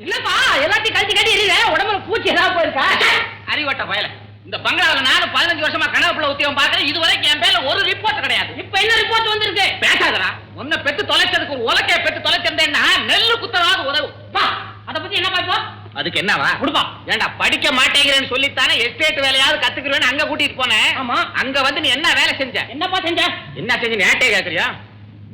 இல்லப்பா, எல்லாத்தையும் கட்டி எரியல, உடம்புல பூச்சி ஏதாவது போயிருக்கா? அறிவட்ட பயல. இந்த பங்களாவில் நானும் 15 வருஷமா கனவுல உத்தியோகம் பார்க்கறேன். இதுவரைக்கும் என் பேர்ல ஒரு ரிப்போர்ட் கிடையாது. இப்ப என்ன ரிப்போர்ட் வந்திருக்கு? பேசாதடா. உன்னை பெத்து தொலைச்சதுக்கு ஒரு உலக்கைய பெத்து தொலைச்சிருந்தேன்னா நெல்லு குத்தராது உதவும். அத பத்தி என்ன பாப்பா? அதுக்கு என்னவா குடுப்பா? ஏண்டா படிக்க மாட்டேங்கிறேன்னு சொல்லித்தானே எஸ்டேட் வேலையாவது கத்துக்கிறேன்னு அங்க கூட்டிட்டு போனேன். ஆமா. அங்க வந்து நீ என்ன வேலை செஞ்ச? என்னப்பா செஞ்ச? என்ன செஞ்சு நேட்டே கேக்குறியா?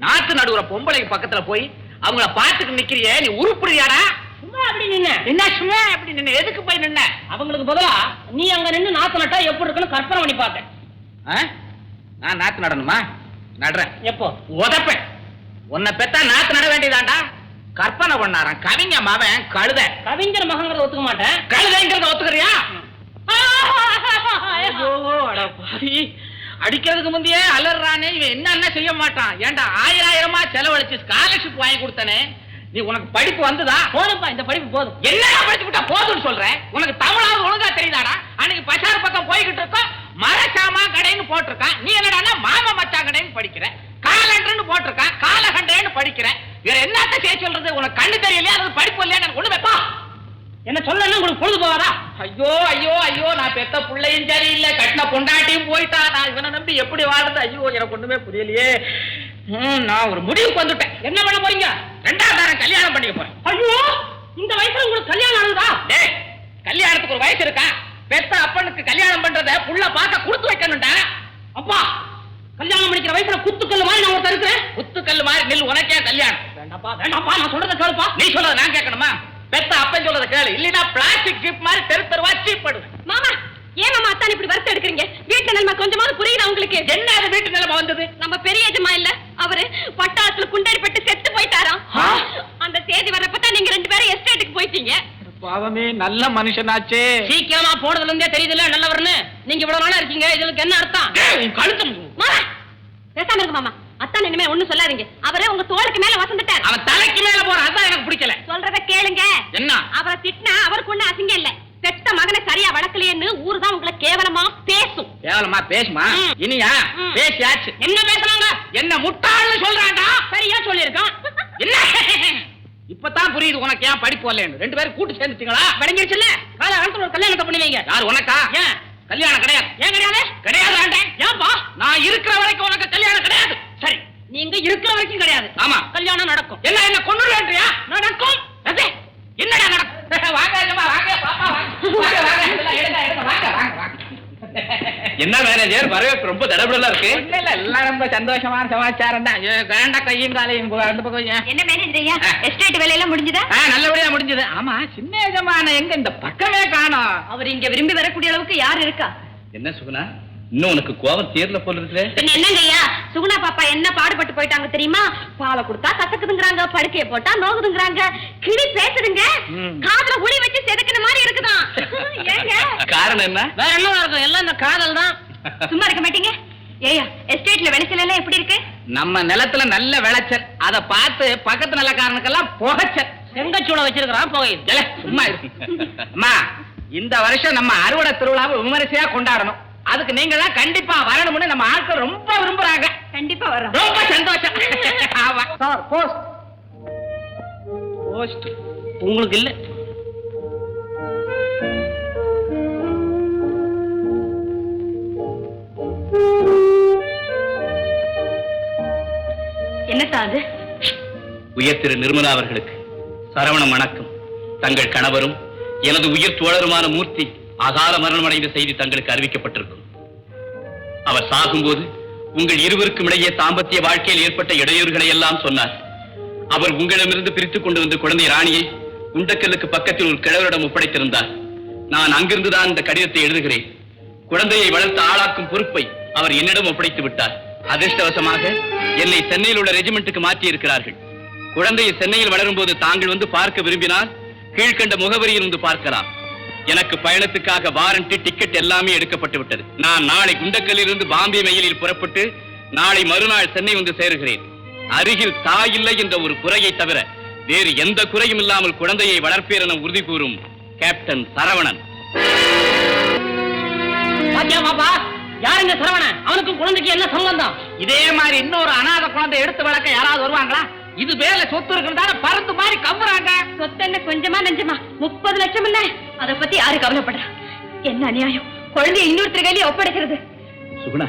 நாத்து நடுவுற பொம்பளைக்கு பக்கத்துல போய் அவங்கள பாத்துக்கு நிக்கிறியே, நீ உருப்புறியாடா? சும்மா அப்படி நின்ன. என்ன சும்மா அப்படி நின்ன? எதுக்கு போய் நின்ன? அவங்களுக்கு பதிலா நீ அங்க நின்னு நாத்து நட்டா எப்படி இருக்குன்னு கற்பனை பண்ணி பார்த்தேன். நான் நாத்து நடணுமா? நடுறேன். எப்போ? உதப்பேன். உன்னை பெத்தா நாத்து நட வேண்டியதாண்டா. கற்பனை பண்ணாரான் கவிஞ மவன் கழுத. கவிஞர் மகங்கிறத ஒத்துக்க மாட்டேன். கழுதைங்கிறத ஒத்துக்கிறியா? அடிக்கிறதுக்கு முந்தையே அலறானே, இவன் என்ன செய்ய மாட்டான். ஏண்டா ஆயிரமா செலவழிச்சு ஸ்காலர்ஷிப் வாங்கி கொடுத்தனே, நீ உனக்கு படிப்பு வந்ததா? போதும்பா, இந்த படிப்பு போதும். என்னடா படிச்சு விட்டா போதும்னு சொல்றேன்? உனக்கு தமிழாவது ஒழுங்கா தெரியுதாடா? அன்னைக்கு பசார் பக்கம் போய்கிட்டு இருக்கோம், மரசாமா கடைன்னு போட்டிருக்கான். நீ என்னடா மாமா மச்சா கடைன்னு படிக்கிற, காலண்டர்னு போட்டிருக்கான், காலகண்டேன்னு படிக்கிற. வேற என்னத்த செய்ய சொல்றது? உனக்கு கண்ணு தெரியலையா? அது படிப்பு இல்லையா? எனக்கு ஒண்ணு வைப்பா. என்ன சொல்லணும் உங்களுக்கு பொழுது போவாதா? ஐயோ ஐயோ ஐயோ, நான் பெத்த பிள்ளையும் சரியில்லை, கட்டின பொண்டாட்டியும் போயிட்டா, நான் இவனை நம்பி எப்படி வாழ்றது? ஐயோ, எனக்கு ஒண்ணுமே புரியலையே. நான் ஒரு முடிவுக்கு வந்துட்டேன். என்ன பண்ண போறீங்க? 2ஆம் தரம் கல்யாணம் பண்ணிக்க போறேன். ஐயோ, இந்த வயசுல உங்களுக்கு கல்யாணம் ஆகுதா? டேய், கல்யாணத்துக்கு ஒரு வயசு இருக்கா? பெத்த அப்பனுக்கு கல்யாணம் பண்றத புள்ள பார்க்க கொடுத்து வைக்கணும்டா. அப்பா, கல்யாணம் பண்ணிக்கிற வயசுல குத்துக்கல்லு மாதிரி நான் ஒருத்தர் இருக்கிறேன். குத்துக்கல் மாதிரி நில், உனக்கே கல்யாணம். வேண்டாப்பா வேண்டாப்பா, நான் சொல்றத கேளுப்பா. நீ சொல்றத நான் கேட்கணுமா? பெத்த அப்பன் சொல்றத கேளு, இல்லைன்னா பிளாஸ்டிக் ஜீப் மாதிரி தெரு தெருவா சீப்படுவேன். மாமா, ஏன் மாமா அத்தான் இப்படி வருத்த எடுக்கிறீங்க? வீட்டு நிலைமை கொஞ்சமாவது புரியுதா உங்களுக்கு? என்ன அது வீட்டு நிலைமை வந்தது? நம்ம பெரிய எஜமா இல்ல, அவரு பட்டாளத்துல குண்டடிப்பட்டு செத்து போயிட்டாராம். அந்த செய்தி வரப்பதான் நீங்க 2 பேரும் எஸ்டேட்டுக்கு போயிட்டீங்க. பாவமே, நல்ல மனுஷனாச்சே. சீக்கிரமா போனதுல இருந்தே தெரியுதுல்ல நல்லவர்னு. நீங்க இவ்வளவு நாளா இருக்கீங்க, இதுக்கு என்ன அர்த்தம்? கழுத்து மாமா பேசாம இருக்கு மாமா. அத்தான் இனிமே ஒண்ணும் சொல்லாதீங்க. அவரே உங்க தோளுக்கு மேல வசந்துட்டார். அவன் தலைக்கு மேல போறான், அதான் எனக்கு பிடிக்கல. சொல்றத கேளுங்க. என்ன? அவரை திட்டினா அவருக்கு ஒண்ணு அசிங்கம் இல்ல. பெத்த மகனை சரியா வளர்க்கலையேன்னு ஊர் தான் உங்களை கேவலமா பேசும். கேவலமா பேசுமா? இனியா பேசியாச்சு. என்ன பேசுறாங்க? என்ன முட்டாள்னு சொல்றான்டா. சரியா சொல்லிருக்கான். என்ன? இப்பதான் புரியுது உனக்கு ஏன் படிப்பு வரலன்னு. 2 பேரும் கூட்டு சேர்ந்துட்டீங்களா? விளங்கிருச்சுல்ல? காலகாலத்துல ஒரு கல்யாணத்தை பண்ணுவீங்க. யார் உனக்கா? ஏன் கல்யாணம் கிடையாது. ஏன் கிடையாது? கிடையாது. ஏன்பா? நான் இருக்கிற வரைக்கும் உனக்கு கல்யாணம் கிடையாது. சரி, நீங்க இருக்கிற வரைக்கும் கிடையாது. ஆமா, கல்யாணம் நடக்கும். என்ன கொன்னுடுறியா? நடக்கும். என்னடா நடக்கும்? வாங்க வாங்க பாப்பா, வாங்க வாங்க, இதெல்லாம் எடுங்க வாங்க வாங்க வாங்க. என்ன மேனேஜர், வரவேற்பு ரொம்ப தடபடலா இருக்கு. இல்ல எல்லாம் ரொம்ப சந்தோஷமான சமாச்சாரம் தான். வேண்டா கையும் காலையும் அந்த பக்கம். என்ன மேனேஜர் ஐயா, எஸ்டேட் வேலையெல்லாம் முடிஞ்சதா? நல்லபடியா முடிஞ்சது. ஆமா, சின்ன எஜமான எங்க இந்த பக்கமே காணோம். அவர் இங்க விரும்பி வரக்கூடிய அளவுக்கு யார் இருக்கா? என்ன சுகுணா, இன்னும் உனக்கு கோபம் தீரல போல இருக்கு. என்னங்க ஐயா, சுகுணா பாப்பா என்ன பாடுபட்டு போயிட்டாங்க தெரியுமா? பாலை கொடுத்தா கசக்குதுங்கிறாங்க, படுக்கைய போட்டா நோகுதுங்கிறாங்க, கிளி பேசுதுங்க, காதுல உளி வச்சு செதுக்கின மாதிரி இருக்குதான். ஏங்க காரணம் என்ன? வேற என்ன இருக்கும்? எல்லாம் இந்த காதல் தான். சும்மா இருக்க மாட்டீங்க? ஏயா, எஸ்டேட்ல விளைச்சல் எல்லாம் எப்படி இருக்கு? நம்ம நிலத்துல நல்ல விளைச்சல், அத பார்த்து பக்கத்து நிலக்காரனுக்கெல்லாம் புகைச்சல். செங்கச்சூட வச்சிருக்கிறான் புகை. சும்மா இருக்கு. அம்மா, இந்த வருஷம் நம்ம அறுவடை திருவிழாவை விமரிசையா கொண்டாடணும். அதுக்கு நீங்க தான் கண்டிப்பா வரணும்னு நம்ம ஆட்கள் ரொம்ப விரும்புறாங்க. கண்டிப்பா வரோம். ரொம்ப சந்தோஷம். ஆமா சார், போஸ்ட். போஸ்ட் உங்களுக்கு இல்ல. என்ன சாது? உயர் திரு நிர்மலா அவர்களுக்கு சரவண வணக்கம். தங்கள் கணவரும் எனது உயிர் தோழருமான மூர்த்தி அகால மரணமடைந்த செய்தி தங்களுக்கு அறிவிக்கப்பட்டிருக்கும். அவர் சாகும்போது உங்கள் இருவருக்கும் இடையே தாம்பத்திய வாழ்க்கையில் ஏற்பட்ட இடையூறுகளை எல்லாம் சொன்னார். அவர் உங்களிடமிருந்து பிரித்துக் கொண்டு வந்த குழந்தை ராணியை குண்டக்கல்லுக்கு பக்கத்தில் ஒரு கிழவரிடம் ஒப்படைத்திருந்தார். நான் அங்கிருந்துதான் இந்த கடிதத்தை எழுதுகிறேன். குழந்தையை வளர்த்து ஆளாக்கும் பொறுப்பை அவர் என்னிடம் ஒப்படைத்து விட்டார். அதிர்ஷ்டவசமாக என்னை சென்னையில் உள்ள ரெஜிமெண்ட்டுக்கு மாற்றி இருக்கிறார்கள். குழந்தையை சென்னையில் வளரும் போது தாங்கள் வந்து பார்க்க விரும்பினால் கீழ்கண்ட முகவரியில் வந்து பார்க்கலாம். எனக்கு பயணத்துக்காக வாரண்டி, டிக்கெட் எல்லாமே எடுக்கப்பட்டு விட்டது. நான் நாளை குண்டக்கல்லில் இருந்து பாம்பே மெயிலில் புறப்பட்டு நாளை மறுநாள் சென்னை வந்து சேருகிறேன். அருகில் தாய் இல்லை என்ற ஒரு குறையை தவிர வேறு எந்த குறையும் இல்லாமல் குழந்தையை வளர்ப்பேர் என உறுதி கூறும் கேப்டன் சரவணன். பாத்தியா பாப்பா, யாருங்க சரவணன்? அவனுக்கும் குழந்தைக்கு என்ன சம்பந்தம்? இதே மாதிரி இன்னொரு அநாத குழந்தை எடுத்து வளர்க்க யாராவது வருவாங்களா? இது மேல சொத்து இருக்குன்னு பறந்து மாதிரி கம்புறாங்க. சொத்து என்ன கொஞ்சமா நெஞ்சமா? 30 லட்சம் இல்ல. அத பத்தி யாரு கவலைப்படுறா? என்ன அநியாயம், குழந்தைய இன்னொருத்தர் கையில ஒப்படைக்கிறது. சுகுணா,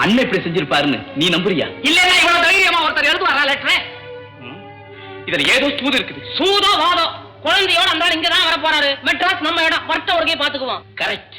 அண்ணன் இப்படி செஞ்சிருப்பாருன்னு நீ நம்புறியா? இல்லன்னா இவ்வளவு தைரியமா ஒருத்தர் எழுதுவாரா லெட்டர்? இதுல ஏதோ சூது இருக்குது. சூதோ வாதோ, குழந்தையோட அந்த இங்கதான் வர போறாரு. மெட்ராஸ் நம்ம இடம், வர்த்த ஒருக்கே பாத்துக்குவோம். கரெக்ட்.